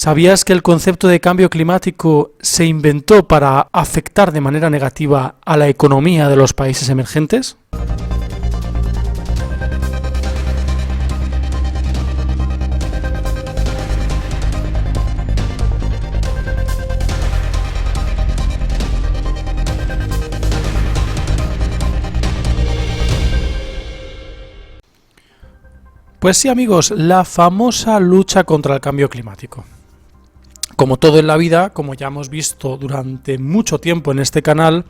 ¿Sabías que el concepto de cambio climático se inventó para afectar de manera negativa a la economía de los países emergentes? Pues sí, amigos, la famosa lucha contra el cambio climático. Como todo en la vida, como ya hemos visto durante mucho tiempo en este canal,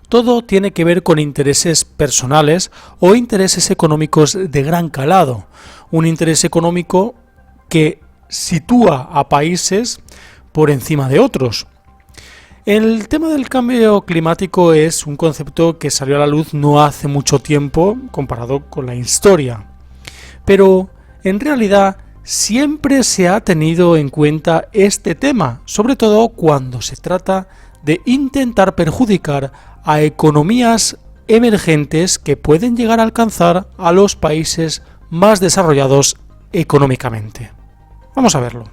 todo tiene que ver con intereses personales o intereses económicos de gran calado. Un interés económico que sitúa a países por encima de otros. El tema del cambio climático es un concepto que salió a la luz no hace mucho tiempo comparado con la historia. Pero en realidad siempre se ha tenido en cuenta este tema, sobre todo cuando se trata de intentar perjudicar a economías emergentes que pueden llegar a alcanzar a los países más desarrollados económicamente. Vamos a verlo.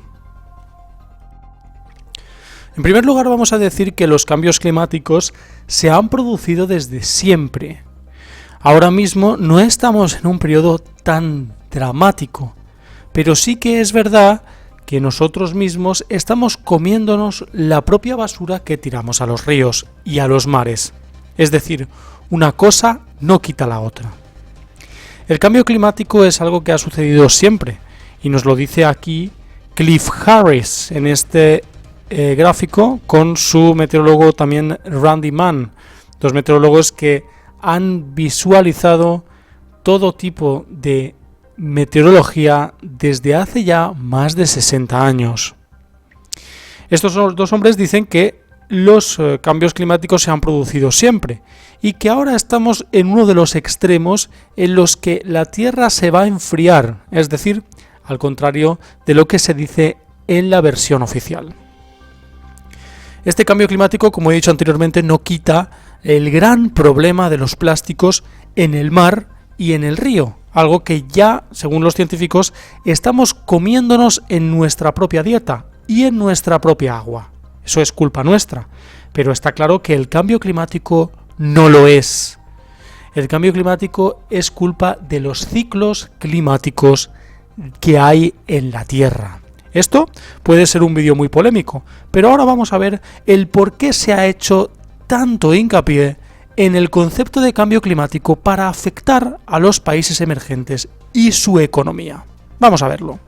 En primer lugar, vamos a decir que los cambios climáticos se han producido desde siempre. Ahora mismo no estamos en un periodo tan dramático, pero sí que es verdad que nosotros mismos estamos comiéndonos la propia basura que tiramos a los ríos y a los mares. Es decir, una cosa no quita la otra. El cambio climático es algo que ha sucedido siempre, y nos lo dice aquí Cliff Harris en este gráfico con su meteorólogo también Randy Mann, dos meteorólogos que han visualizado todo tipo de meteorología desde hace ya más de 60 años. Estos dos hombres dicen que los cambios climáticos se han producido siempre y que ahora estamos en uno de los extremos en los que la Tierra se va a enfriar, es decir, al contrario de lo que se dice en la versión oficial. Este cambio climático, como he dicho anteriormente, no quita el gran problema de los plásticos en el mar y en el río, algo que ya, según los científicos, estamos comiéndonos en nuestra propia dieta y en nuestra propia agua. Eso es culpa nuestra, pero está claro que el cambio climático no lo es. El cambio climático es culpa de los ciclos climáticos que hay en la Tierra. Esto puede ser un vídeo muy polémico, pero ahora vamos a ver el por qué se ha hecho tanto hincapié en el concepto de cambio climático para afectar a los países emergentes y su economía. Vamos a verlo.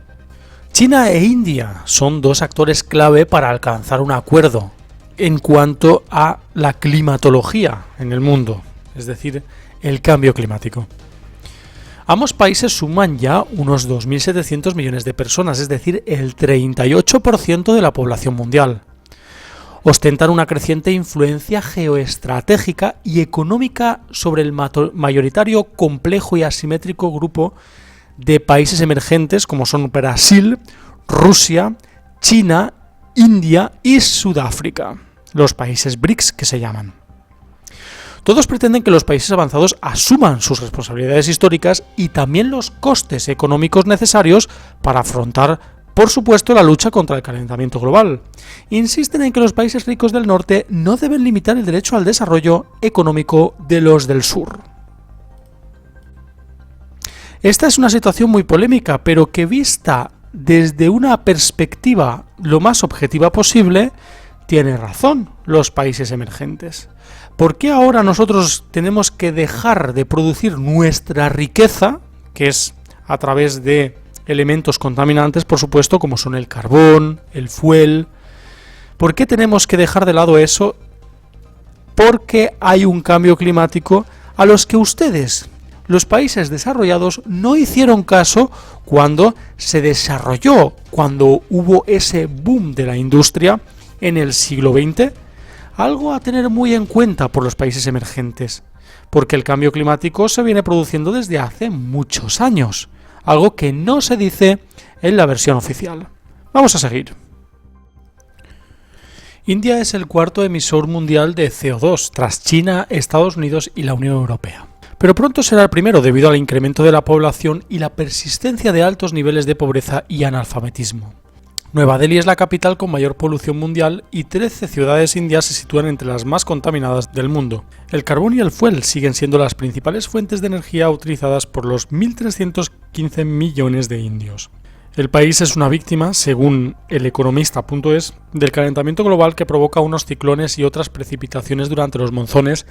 China e India son dos actores clave para alcanzar un acuerdo en cuanto a la climatología en el mundo, es decir, el cambio climático. Ambos países suman ya unos 2.700 millones de personas, es decir, el 38% de la población mundial. Ostentan una creciente influencia geoestratégica y económica sobre el mayoritario, complejo y asimétrico grupo de países emergentes como son Brasil, Rusia, China, India y Sudáfrica, los países BRICS que se llaman. Todos pretenden que los países avanzados asuman sus responsabilidades históricas y también los costes económicos necesarios para afrontar, por supuesto, la lucha contra el calentamiento global. Insisten en que los países ricos del norte no deben limitar el derecho al desarrollo económico de los del sur. Esta es una situación muy polémica, pero que vista desde una perspectiva lo más objetiva posible, tiene razón los países emergentes. ¿Por qué ahora nosotros tenemos que dejar de producir nuestra riqueza, que es a través de elementos contaminantes, por supuesto, como son el carbón, el fuel? ¿Por qué tenemos que dejar de lado eso? Porque hay un cambio climático a los que ustedes, los países desarrollados, no hicieron caso cuando se desarrolló, cuando hubo ese boom de la industria en el siglo XX. Algo a tener muy en cuenta por los países emergentes, porque el cambio climático se viene produciendo desde hace muchos años, algo que no se dice en la versión oficial. Vamos a seguir. India es el cuarto emisor mundial de CO2, tras China, Estados Unidos y la Unión Europea. Pero pronto será el primero debido al incremento de la población y la persistencia de altos niveles de pobreza y analfabetismo. Nueva Delhi es la capital con mayor polución mundial y 13 ciudades indias se sitúan entre las más contaminadas del mundo. El carbón y el fuel siguen siendo las principales fuentes de energía utilizadas por los 1.315 millones de indios. El país es una víctima, según eleconomista.es, del calentamiento global que provoca unos ciclones y otras precipitaciones durante los monzones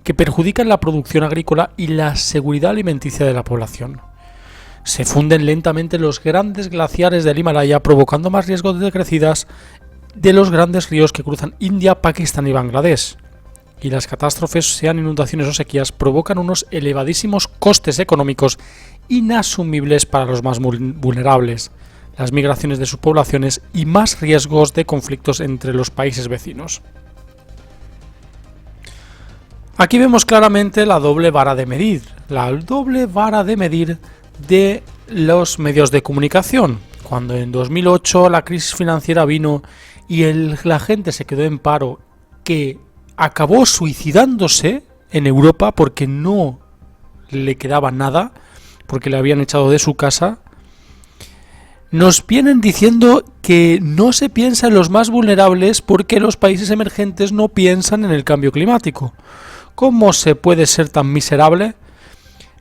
que perjudican la producción agrícola y la seguridad alimenticia de la población. Se funden lentamente los grandes glaciares del Himalaya, provocando más riesgos de crecidas de los grandes ríos que cruzan India, Pakistán y Bangladesh. Y las catástrofes, sean inundaciones o sequías, provocan unos elevadísimos costes económicos inasumibles para los más vulnerables, las migraciones de sus poblaciones y más riesgos de conflictos entre los países vecinos. Aquí vemos claramente la doble vara de medir, de los medios de comunicación. Cuando en 2008 la crisis financiera vino y la gente se quedó en paro, que acabó suicidándose en Europa porque no le quedaba nada, porque le habían echado de su casa, nos vienen diciendo que no se piensa en los más vulnerables porque los países emergentes no piensan en el cambio climático. ¿Cómo se puede ser tan miserable?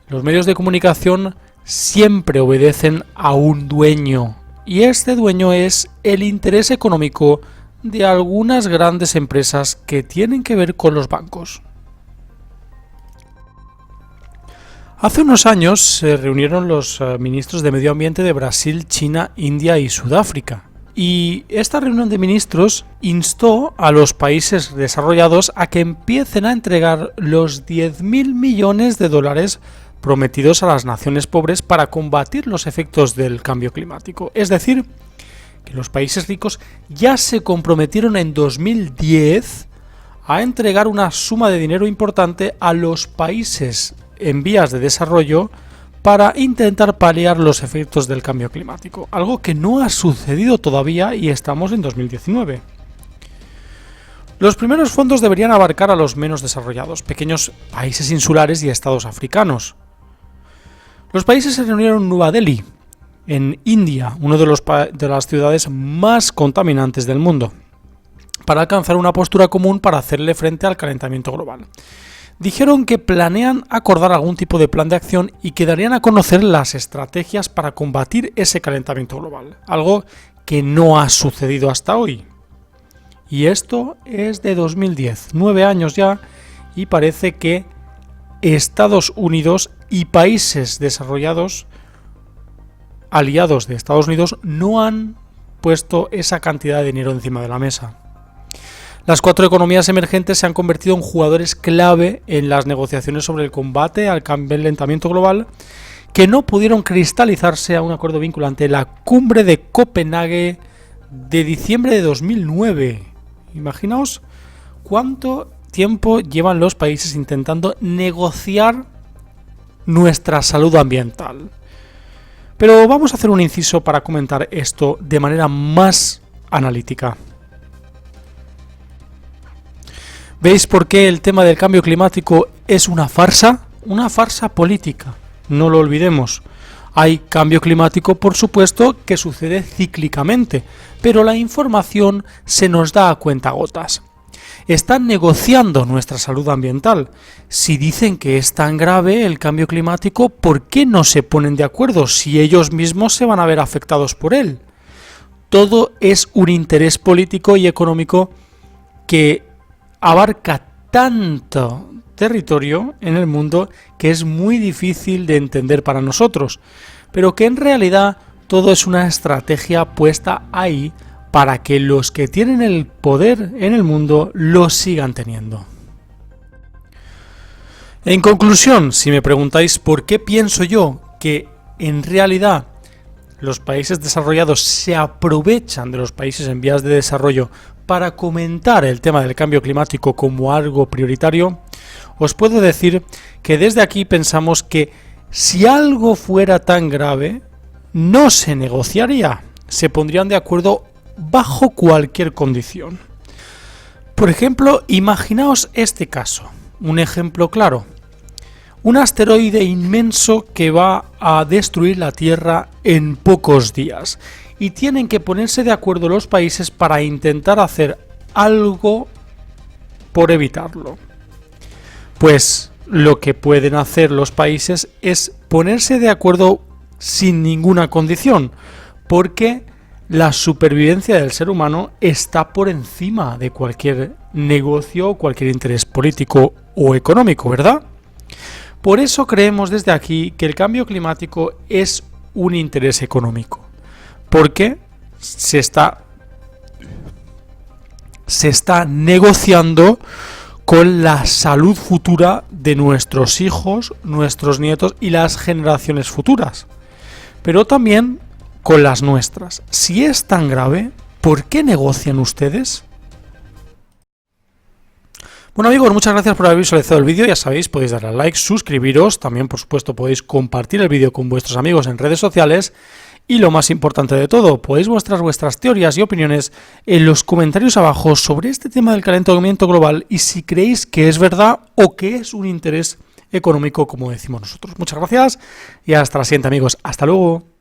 Los medios de comunicación siempre obedecen a un dueño, y este dueño es el interés económico de algunas grandes empresas que tienen que ver con los bancos. Hace unos años se reunieron los ministros de Medio Ambiente de Brasil, China, India y Sudáfrica. Y esta reunión de ministros instó a los países desarrollados a que empiecen a entregar los 10.000 millones de dólares prometidos a las naciones pobres para combatir los efectos del cambio climático. Es decir, que los países ricos ya se comprometieron en 2010 a entregar una suma de dinero importante a los países en vías de desarrollo para intentar paliar los efectos del cambio climático, algo que no ha sucedido todavía y estamos en 2019. Los primeros fondos deberían abarcar a los menos desarrollados, pequeños países insulares y estados africanos. Los países se reunieron en Nueva Delhi, en India, una de las ciudades más contaminantes del mundo, para alcanzar una postura común para hacerle frente al calentamiento global. Dijeron que planean acordar algún tipo de plan de acción y que darían a conocer las estrategias para combatir ese calentamiento global, algo que no ha sucedido hasta hoy. Y esto es de 2010, 9 años ya, y parece que Estados Unidos y países desarrollados, aliados de Estados Unidos, no han puesto esa cantidad de dinero encima de la mesa. Las 4 economías emergentes se han convertido en jugadores clave en las negociaciones sobre el combate al calentamiento global, que no pudieron cristalizarse a un acuerdo vinculante en la cumbre de Copenhague de diciembre de 2009. Imaginaos cuánto tiempo llevan los países intentando negociar nuestra salud ambiental. Pero vamos a hacer un inciso para comentar esto de manera más analítica. ¿Veis por qué el tema del cambio climático es una farsa? Una farsa política, no lo olvidemos. Hay cambio climático, por supuesto, que sucede cíclicamente, pero la información se nos da a cuentagotas. Están negociando nuestra salud ambiental. Si dicen que es tan grave el cambio climático, ¿por qué no se ponen de acuerdo si ellos mismos se van a ver afectados por él? Todo es un interés político y económico que abarca tanto territorio en el mundo que es muy difícil de entender para nosotros, pero que en realidad todo es una estrategia puesta ahí para que los que tienen el poder en el mundo lo sigan teniendo. En conclusión, si me preguntáis por qué pienso yo que en realidad los países desarrollados se aprovechan de los países en vías de desarrollo para comentar el tema del cambio climático como algo prioritario, os puedo decir que desde aquí pensamos que si algo fuera tan grave, no se negociaría, se pondrían de acuerdo bajo cualquier condición. Por ejemplo, imaginaos este caso, un ejemplo claro. Un asteroide inmenso que va a destruir la Tierra en pocos días. Y tienen que ponerse de acuerdo los países para intentar hacer algo por evitarlo. Pues lo que pueden hacer los países es ponerse de acuerdo sin ninguna condición, porque la supervivencia del ser humano está por encima de cualquier negocio o cualquier interés político o económico, ¿verdad? Por eso creemos desde aquí que el cambio climático es un interés económico, porque se está negociando con la salud futura de nuestros hijos, nuestros nietos y las generaciones futuras, pero también con las nuestras. Si es tan grave, ¿por qué negocian ustedes? Bueno amigos, muchas gracias por haber visualizado el vídeo. Ya sabéis, podéis darle al like, suscribiros, también por supuesto podéis compartir el vídeo con vuestros amigos en redes sociales. Y lo más importante de todo, podéis mostrar vuestras teorías y opiniones en los comentarios abajo sobre este tema del calentamiento global y si creéis que es verdad o que es un interés económico como decimos nosotros. Muchas gracias y hasta la siguiente amigos. Hasta luego.